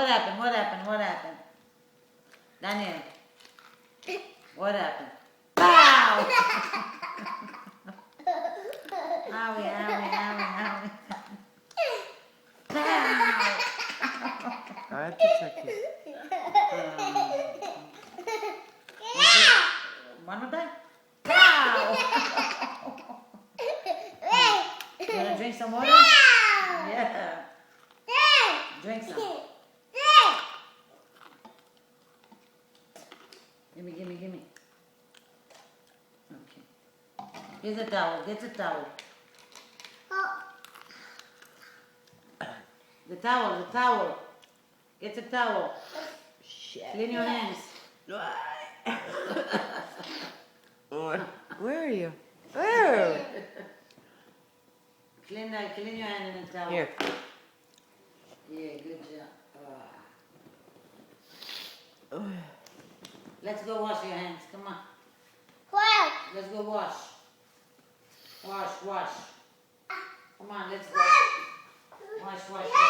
What happened? What happened? What happened? Daniel. What happened? Pow! Owie, owie, owie, owie. Pow! I have to check it. One more time. Pow! You wanna drink some water? Yeah. Drink some. Gimme, gimme, gimme. Okay. Here's a towel. Get the towel. The towel, the towel. Get the towel. Clean your hands. Where are you? Where? Clean your hand in the towel. Here. Yeah, good job. Let's go wash your hands. Come on. Let's go wash. Wash, wash. Come on, let's go. Wash, wash, wash.